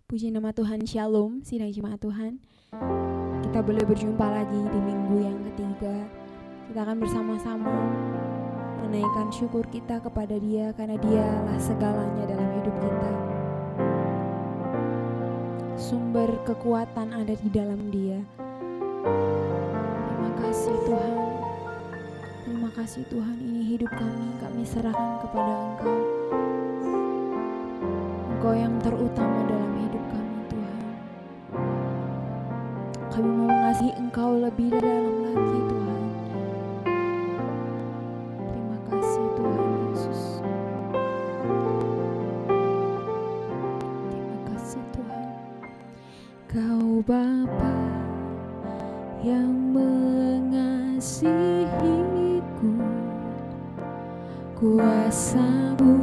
Puji nama Tuhan, Shalom, sidang jemaat Tuhan. Kita boleh berjumpa lagi di minggu yang ketiga. Kita akan bersama-sama menaikkan syukur kita kepada Dia, karena Dialah segalanya dalam hidup kita. Sumber kekuatan ada di dalam Dia. Terima kasih Tuhan. Terima kasih Tuhan, ini hidup kami serahkan kepada Engkau. Engkau yang terutama dalam hidup kami Tuhan. Kami mau mengasihi Engkau lebih dalam lagi Tuhan. Terima kasih Tuhan Yesus. Terima kasih Tuhan. Kau Bapa yang mengasihiku, kuasa-Mu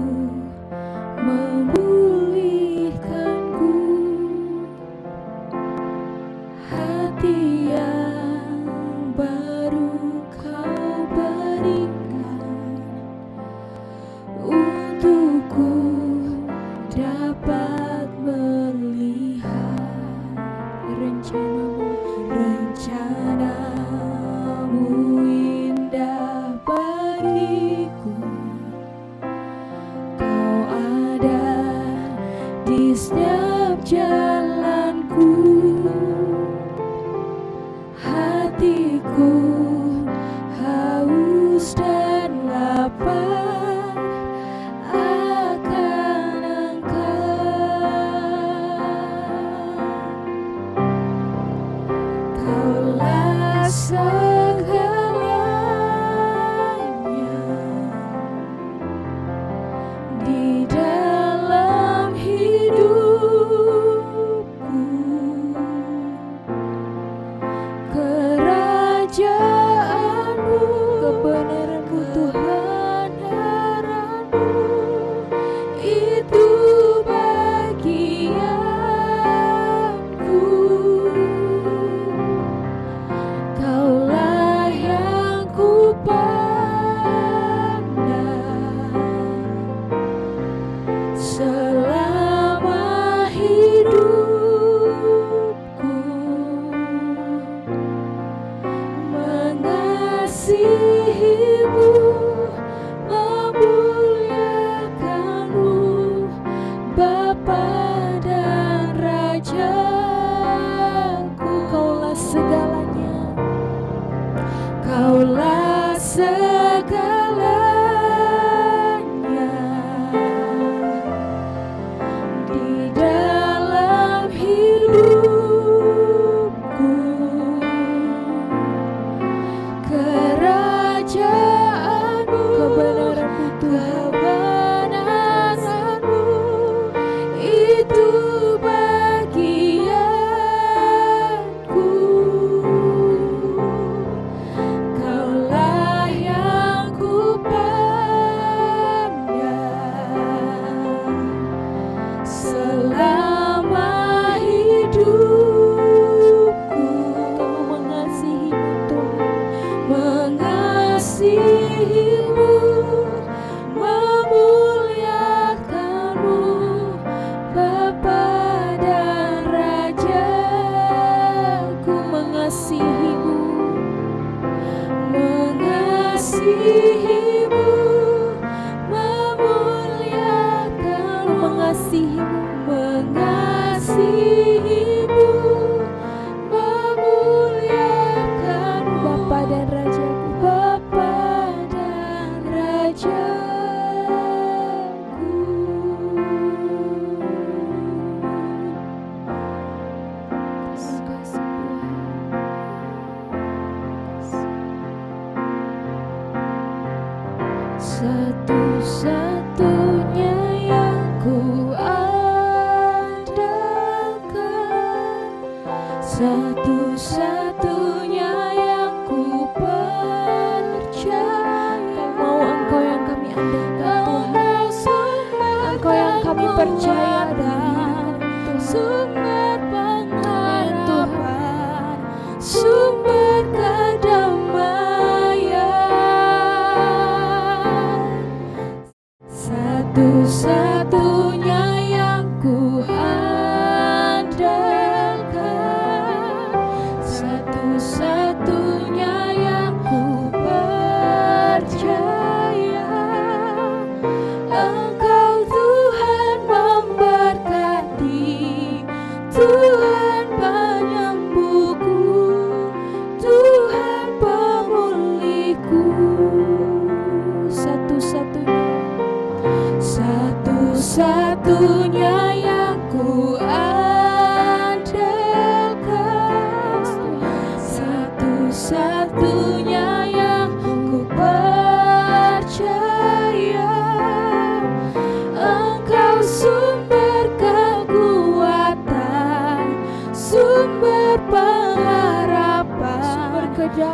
memulihkanku, hati yang baru Kau berikan, untukku dapat melihat rencana-Mu indah bagiku. Kau ada di setiap jalanku, hatiku haus dan lapar akan Engkau. Kaulah segalanya di dalam hidupku. Kerajaan-Mu, kebenaran-Mu Tuhan, harapan-Mu itu bagianku. Kaulah yang ku pandang selama hidupku, mengasihi-Mu, memuliakan-Mu, Bapa dan Rajaku. Kaulah segalanya, Kaulah segalanya di dalam hidupku. Kerajaan-Mu, kebenaran-Mu, kebenaran-Mu itu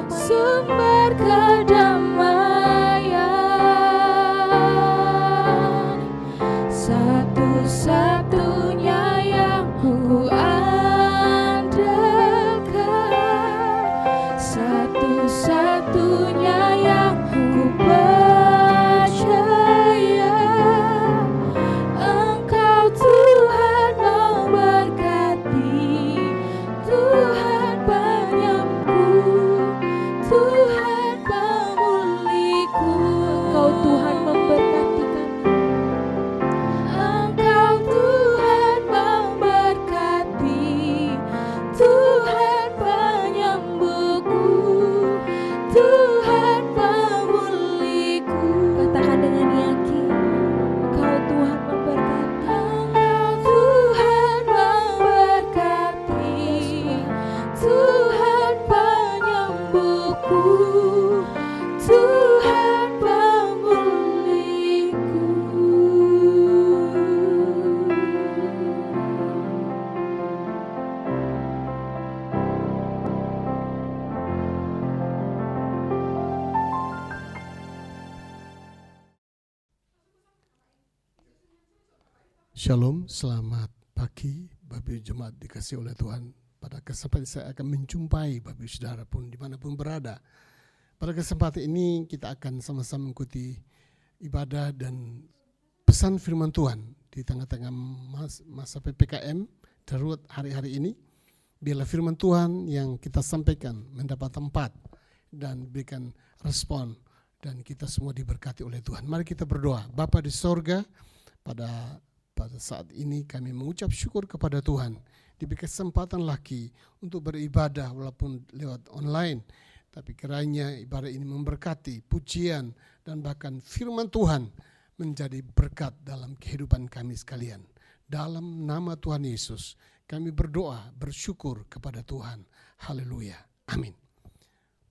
sumber kedamaian, satu-satunya yang ku andalkan, satu-satunya yang ku percaya. Engkau Tuhan memberkati, Tuhan penyembuh, Tuhan pemulihku. Engkau Tuhan memberkati kami. Engkau Tuhan memberkati, Tuhan penyembuhku, Tuhan pemulihku. Katakan dengan yakin, Engkau Tuhan memberkati. Engkau Tuhan memberkati, Tuhan penyembuhku, Tuhan pemulihku. Shalom, selamat pagi Bapak Ibu Jemaat dikasih oleh Tuhan. Pada kesempatan saya akan menjumpai Bapak Ibu Saudara pun dimanapun berada. Pada kesempatan ini kita akan sama-sama mengikuti ibadah dan pesan firman Tuhan di tengah-tengah masa PPKM darurat hari-hari ini. Biarlah firman Tuhan yang kita sampaikan mendapat tempat dan berikan respon dan kita semua diberkati oleh Tuhan. Mari kita berdoa. Bapa di sorga, pada saat ini kami mengucap syukur kepada Tuhan diberi kesempatan lagi untuk beribadah walaupun lewat online, tapi kiranya ibadah ini memberkati, pujian dan bahkan firman Tuhan menjadi berkat dalam kehidupan kami sekalian. Dalam nama Tuhan Yesus kami berdoa, bersyukur kepada Tuhan. Haleluya, amin.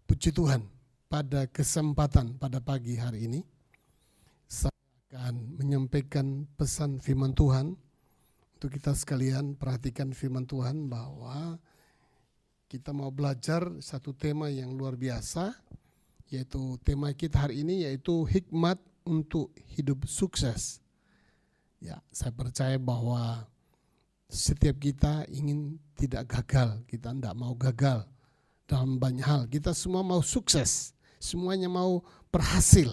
Puji Tuhan, pada kesempatan pada pagi hari ini saya akan menyampaikan pesan firman Tuhan untuk kita sekalian. Perhatikan firman Tuhan bahwa kita mau belajar satu tema yang luar biasa, yaitu tema kita hari ini yaitu hikmat untuk hidup sukses. Ya, saya percaya bahwa setiap kita ingin tidak gagal, kita tidak mau gagal dalam banyak hal. Kita semua mau sukses, semuanya mau berhasil.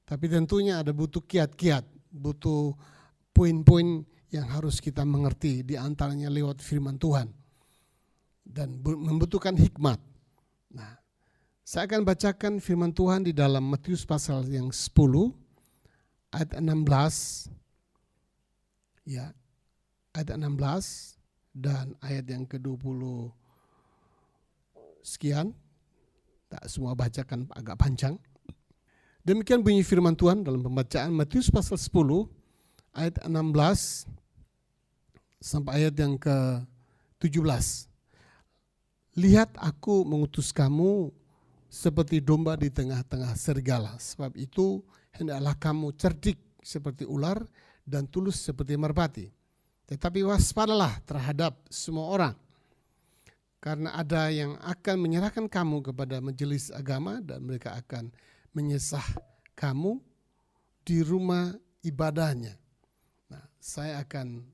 Tapi tentunya ada butuh kiat-kiat, butuh poin-poin yang harus kita mengerti, di antaranya lewat firman Tuhan. Dan membutuhkan hikmat. Nah, saya akan bacakan firman Tuhan di dalam Matius pasal yang 10, ayat 16. Ya, ayat 16 dan ayat yang ke-20 sekian. Tak semua bacakan agak panjang. Demikian bunyi firman Tuhan dalam pembacaan Matius pasal 10 ayat 16 sampai ayat yang ke-17. Lihat, aku mengutus kamu seperti domba di tengah-tengah serigala. Sebab itu hendaklah kamu cerdik seperti ular dan tulus seperti merpati. Tetapi waspadalah terhadap semua orang, karena ada yang akan menyerahkan kamu kepada majelis agama dan mereka akan menyesah kamu di rumah ibadahnya. Nah, saya akan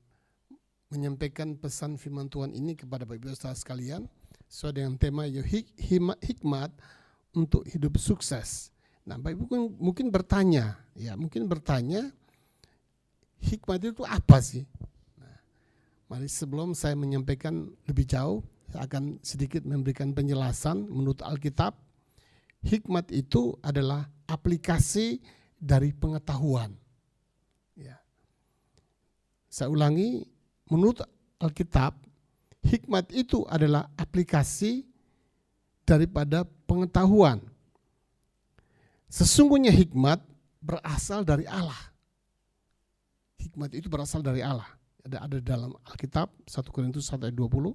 menyampaikan pesan firman Tuhan ini kepada Bapak Ibu Saudara sekalian sesuai dengan tema hikmat untuk hidup sukses. Nah, Bapak Ibu mungkin bertanya, hikmat itu apa sih? Nah, mari sebelum saya menyampaikan lebih jauh, saya akan sedikit memberikan penjelasan menurut Alkitab. Hikmat itu adalah aplikasi dari pengetahuan. Ya. Saya ulangi, menurut Alkitab, hikmat itu adalah aplikasi daripada pengetahuan. Sesungguhnya hikmat berasal dari Allah. Hikmat itu berasal dari Allah. Ada dalam Alkitab 1 Korintus 1 ayat 20.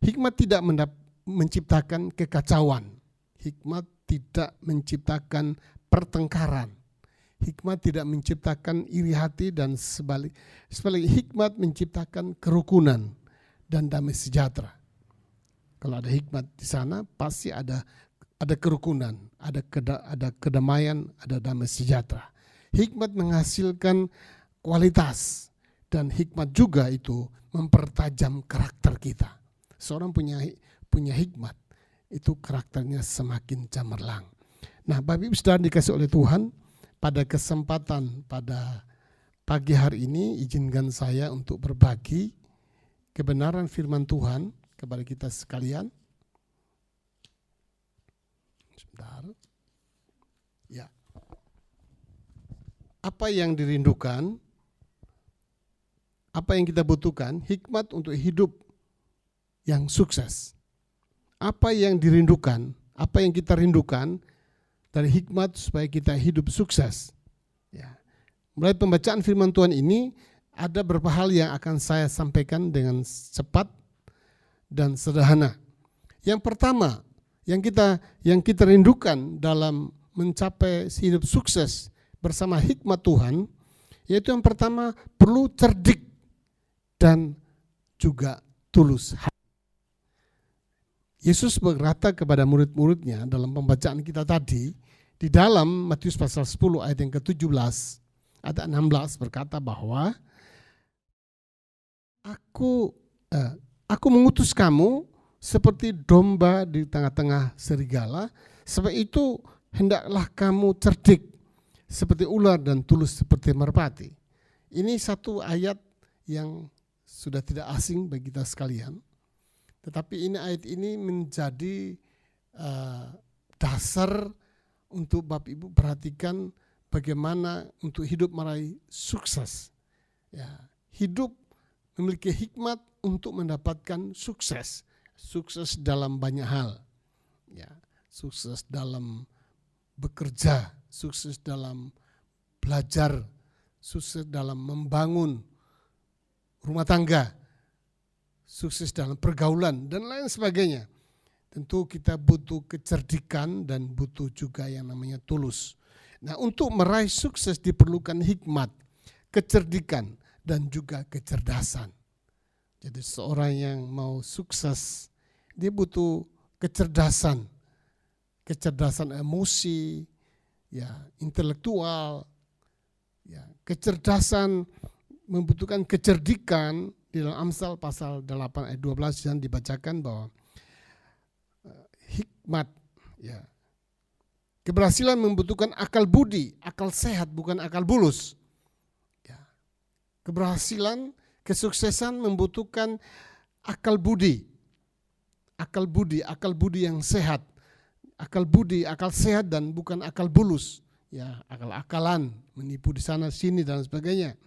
Hikmat tidak menciptakan kekacauan. Hikmat tidak menciptakan pertengkaran. Hikmat tidak menciptakan iri hati dan sebaliknya hikmat menciptakan kerukunan dan damai sejahtera. Kalau ada hikmat di sana pasti ada ada kerukunan, ada kedamaian, ada damai sejahtera. Hikmat menghasilkan kualitas, dan hikmat juga itu mempertajam karakter kita. Seorang punya hikmat, itu karakternya semakin cemerlang. Nah, Bapak Ibu Saudara dikasih oleh Tuhan, pada kesempatan pada pagi hari ini izinkan saya untuk berbagi kebenaran firman Tuhan kepada kita sekalian. Sebentar. Ya. Apa yang dirindukan, apa yang kita butuhkan, hikmat untuk hidup yang sukses. Apa yang dirindukan, apa yang kita rindukan dari hikmat supaya kita hidup sukses. Ya. Mulai pembacaan firman Tuhan ini ada beberapa hal yang akan saya sampaikan dengan cepat dan sederhana. Yang pertama, yang kita rindukan dalam mencapai hidup sukses bersama hikmat Tuhan, yaitu yang pertama perlu cerdik dan juga tulus hati. Yesus berkata kepada murid-muridnya dalam pembacaan kita tadi, di dalam Matius pasal 10 ayat yang ke-17, ayat 16 berkata bahwa Aku mengutus kamu seperti domba di tengah-tengah serigala, sebab itu hendaklah kamu cerdik seperti ular dan tulus seperti merpati. Ini satu ayat yang sudah tidak asing bagi kita sekalian, tetapi ayat ini menjadi dasar untuk Bapak Ibu perhatikan bagaimana untuk hidup meraih sukses. Ya, hidup memiliki hikmat untuk mendapatkan sukses. Sukses dalam banyak hal. Ya, sukses dalam bekerja, sukses dalam belajar, sukses dalam membangun rumah tangga, sukses dalam pergaulan, dan lain sebagainya. Tentu kita butuh kecerdikan dan butuh juga yang namanya tulus. Nah, untuk meraih sukses diperlukan hikmat, kecerdikan, dan juga kecerdasan. Jadi seorang yang mau sukses, dia butuh kecerdasan emosi, ya, intelektual, ya, kecerdasan membutuhkan kecerdikan. Di dalam Amsal pasal 8 ayat 12 yang dibacakan bahwa hikmat, ya, keberhasilan membutuhkan akal budi, akal sehat bukan akal bulus. Ya. Keberhasilan, kesuksesan membutuhkan akal budi yang sehat, akal sehat dan bukan akal bulus, ya, akal-akalan, menipu di sana sini dan sebagainya.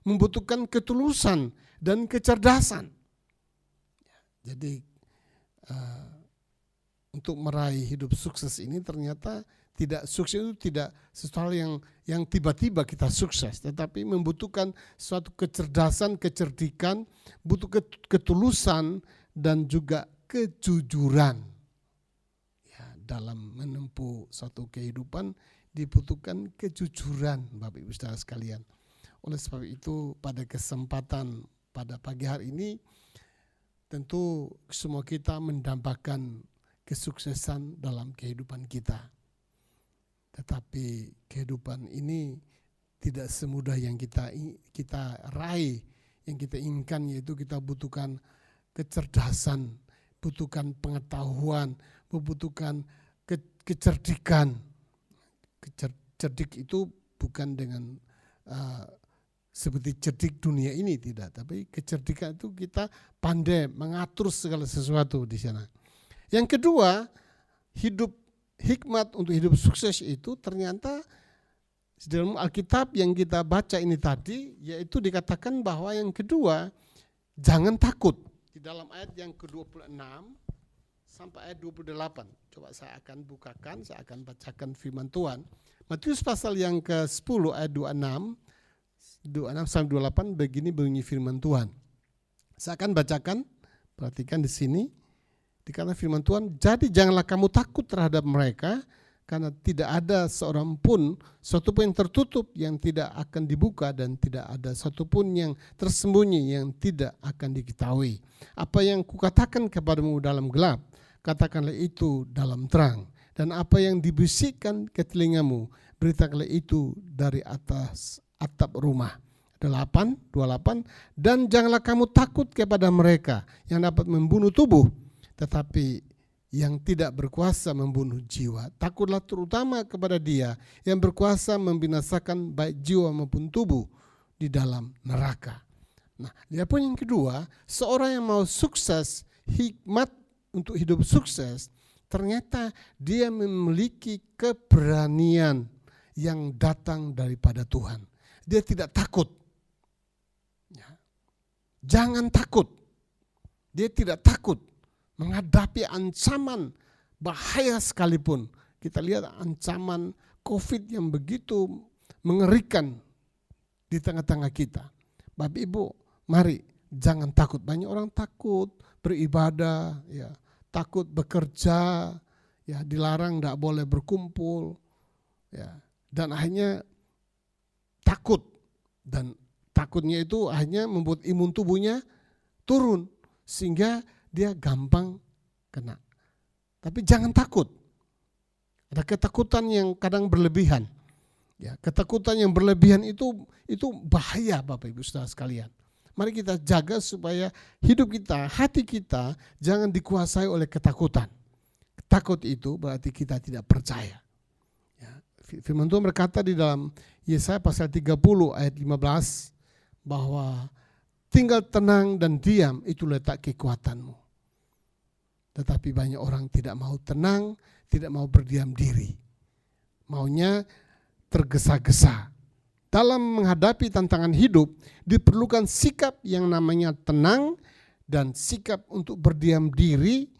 Membutuhkan ketulusan dan kecerdasan. Jadi untuk meraih hidup sukses ini ternyata sukses itu tidak sesuatu yang tiba-tiba kita sukses, tetapi membutuhkan suatu kecerdasan, kecerdikan, butuh ketulusan dan juga kejujuran. Ya, dalam menempuh suatu kehidupan dibutuhkan kejujuran, Bapak Ibu Saudara sekalian. Oleh sebab itu pada kesempatan pada pagi hari ini tentu semua kita mendambakan kesuksesan dalam kehidupan kita. Tetapi kehidupan ini tidak semudah yang kita raih, yang kita inginkan, yaitu kita butuhkan kecerdasan, butuhkan pengetahuan, membutuhkan kecerdikan. Cerdik itu bukan dengan seperti cerdik dunia ini, tidak, tapi kecerdikan itu kita pandai mengatur segala sesuatu di sana. Yang kedua, hikmat untuk hidup sukses itu ternyata dalam Alkitab yang kita baca ini tadi, yaitu dikatakan bahwa yang kedua, jangan takut. Di dalam ayat yang ke-26 sampai ayat 28. Coba saya akan bukakan, saya akan bacakan firman Tuhan. Matius pasal yang ke-10 ayat 26 sampai 28 begini bunyi firman Tuhan. Saya akan bacakan, perhatikan di sini. Dikatakan firman Tuhan, jadi janganlah kamu takut terhadap mereka, karena tidak ada seorang pun, suatu pun yang tertutup yang tidak akan dibuka, dan tidak ada satu pun yang tersembunyi yang tidak akan diketahui. Apa yang kukatakan kepadamu dalam gelap, katakanlah itu dalam terang. dan apa yang dibisikkan ke telingamu, beritakanlah itu dari atas atap rumah. 28, dan janganlah kamu takut kepada mereka yang dapat membunuh tubuh, tetapi yang tidak berkuasa membunuh jiwa. Takutlah terutama kepada Dia yang berkuasa membinasakan baik jiwa maupun tubuh di dalam neraka. Nah, dia pun yang kedua, seorang yang mau sukses, hikmat untuk hidup sukses, ternyata dia memiliki keberanian yang datang daripada Tuhan. Dia tidak takut. Jangan takut. Dia tidak takut menghadapi ancaman bahaya sekalipun. Kita lihat ancaman COVID yang begitu mengerikan di tengah-tengah kita. Bapak Ibu, mari jangan takut. Banyak orang takut beribadah, ya, takut bekerja, ya, dilarang tidak boleh berkumpul, ya, dan akhirnya takut, dan takutnya itu akhirnya membuat imun tubuhnya turun sehingga dia gampang kena. Tapi jangan takut. Ada ketakutan yang kadang berlebihan. Ya, ketakutan yang berlebihan itu bahaya Bapak Ibu Saudara sekalian. Mari kita jaga supaya hidup kita, hati kita jangan dikuasai oleh ketakutan. Takut itu berarti kita tidak percaya. Ya, firman Tuhan berkata di dalam Yesaya pasal 30 ayat 15 bahwa tinggal tenang dan diam itu letak kekuatanmu. Tetapi banyak orang tidak mau tenang, tidak mau berdiam diri. Maunya tergesa-gesa. Dalam menghadapi tantangan hidup diperlukan sikap yang namanya tenang dan sikap untuk berdiam diri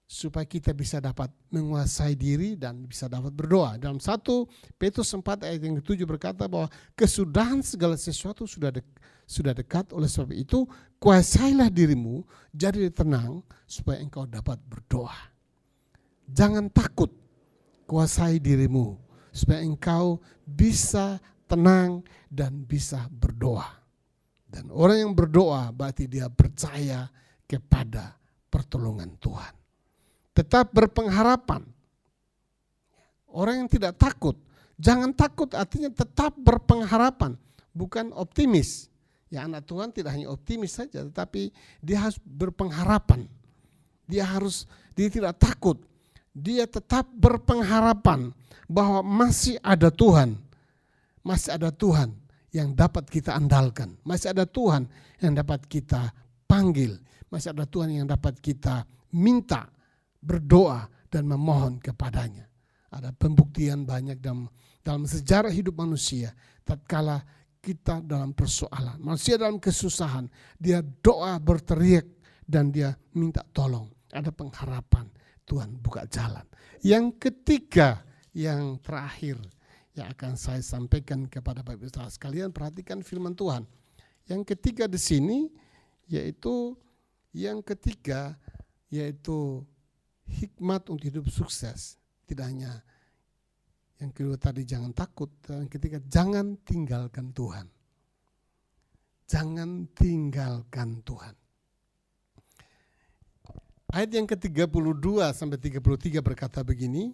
supaya kita bisa dapat menguasai diri dan bisa dapat berdoa. Dalam 1 Petrus 4 ayat yang ke-7 berkata bahwa kesudahan segala sesuatu sudah dekat, oleh sebab itu kuasailah dirimu, jadi tenang supaya engkau dapat berdoa. Jangan takut, kuasai dirimu supaya engkau bisa tenang dan bisa berdoa. Dan orang yang berdoa berarti dia percaya kepada pertolongan Tuhan. Tetap berpengharapan. Orang yang tidak takut, jangan takut artinya tetap berpengharapan, bukan optimis. Ya, anak Tuhan tidak hanya optimis saja, tetapi dia harus berpengharapan. Dia tidak takut. Dia tetap berpengharapan bahwa masih ada Tuhan. Masih ada Tuhan yang dapat kita andalkan. Masih ada Tuhan yang dapat kita panggil. Masih ada Tuhan yang dapat kita minta, berdoa dan memohon kepadanya. Ada pembuktian banyak dalam sejarah hidup manusia. Tatkala kita dalam persoalan, manusia dalam kesusahan, dia doa berteriak dan dia minta tolong. Ada pengharapan, Tuhan buka jalan. Yang ketiga, yang terakhir yang akan saya sampaikan kepada Bapak Ibu Saudara sekalian, perhatikan firman Tuhan. Yang ketiga di sini yaitu hikmat untuk hidup sukses. Tidak hanya yang kedua tadi jangan takut, dan yang ketiga jangan tinggalkan Tuhan. Jangan tinggalkan Tuhan. Ayat yang ke-32 sampai 33 berkata begini,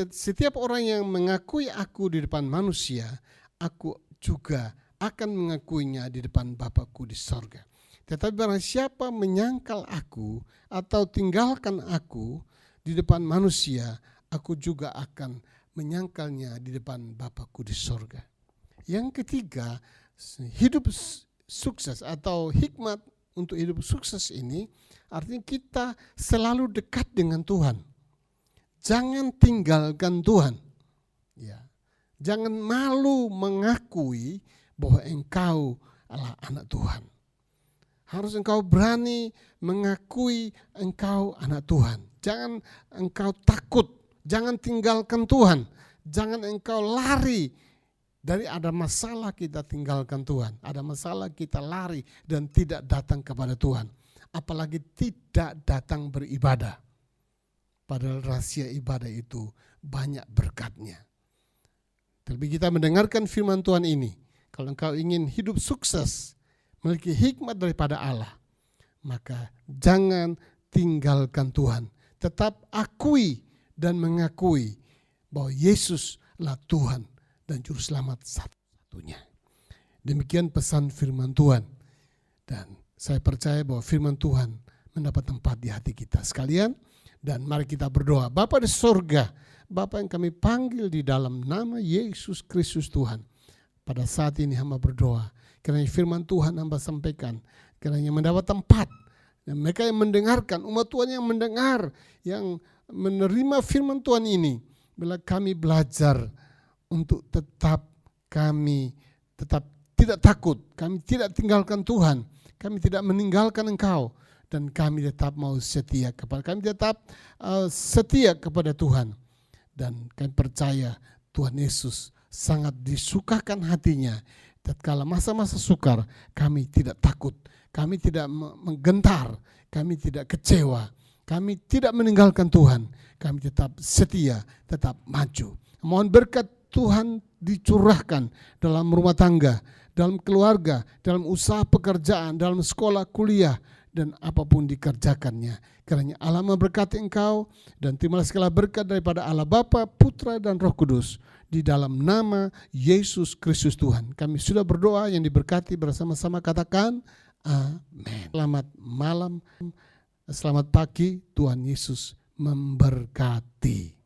setiap orang yang mengakui aku di depan manusia, aku juga akan mengakuinya di depan Bapakku di sorga. Tetapi barang siapa menyangkal aku atau tinggalkan aku di depan manusia, aku juga akan menyangkalnya di depan Bapakku di sorga. Yang ketiga, hidup sukses atau hikmat untuk hidup sukses ini artinya kita selalu dekat dengan Tuhan. Jangan tinggalkan Tuhan. Ya. Jangan malu mengakui bahwa engkau adalah anak Tuhan. Harus engkau berani mengakui engkau anak Tuhan. Jangan engkau takut. Jangan tinggalkan Tuhan. Jangan engkau lari dari ada masalah kita tinggalkan Tuhan. Ada masalah kita lari dan tidak datang kepada Tuhan. Apalagi tidak datang beribadah. Padahal rahasia ibadah itu banyak berkatnya. Tapi kita mendengarkan firman Tuhan ini. Kalau engkau ingin hidup sukses, memiliki hikmat daripada Allah, maka jangan tinggalkan Tuhan. Tetap akui dan mengakui bahwa Yesuslah Tuhan dan Juru Selamat satu-satunya. Demikian pesan firman Tuhan. Dan saya percaya bahwa firman Tuhan mendapat tempat di hati kita sekalian. Dan mari kita berdoa. Bapa di surga, Bapa yang kami panggil di dalam nama Yesus Kristus Tuhan. Pada saat ini hamba berdoa, kiranya firman Tuhan hamba sampaikan, kiranya mendapat tempat. Dan mereka yang mendengarkan, umat Tuhan yang mendengar, yang menerima firman Tuhan ini, bila kami belajar untuk kami tetap tidak takut, kami tidak tinggalkan Tuhan, kami tidak meninggalkan Engkau, dan kami tetap mau setia kepada Tuhan. Dan kami percaya Tuhan Yesus sangat disukakan hatinya. Tatkala masa-masa sukar, kami tidak takut, kami tidak menggentar, kami tidak kecewa, kami tidak meninggalkan Tuhan, kami tetap setia, tetap maju. Mohon berkat Tuhan dicurahkan dalam rumah tangga, dalam keluarga, dalam usaha pekerjaan, dalam sekolah, kuliah, dan apapun dikerjakannya. Kiranya Allah memberkati engkau, dan terimalah segala berkat daripada Allah Bapa, Putra, dan Roh Kudus. Di dalam nama Yesus Kristus Tuhan. Kami sudah berdoa yang diberkati bersama-sama, katakan amin. Selamat malam, selamat pagi, Tuhan Yesus memberkati.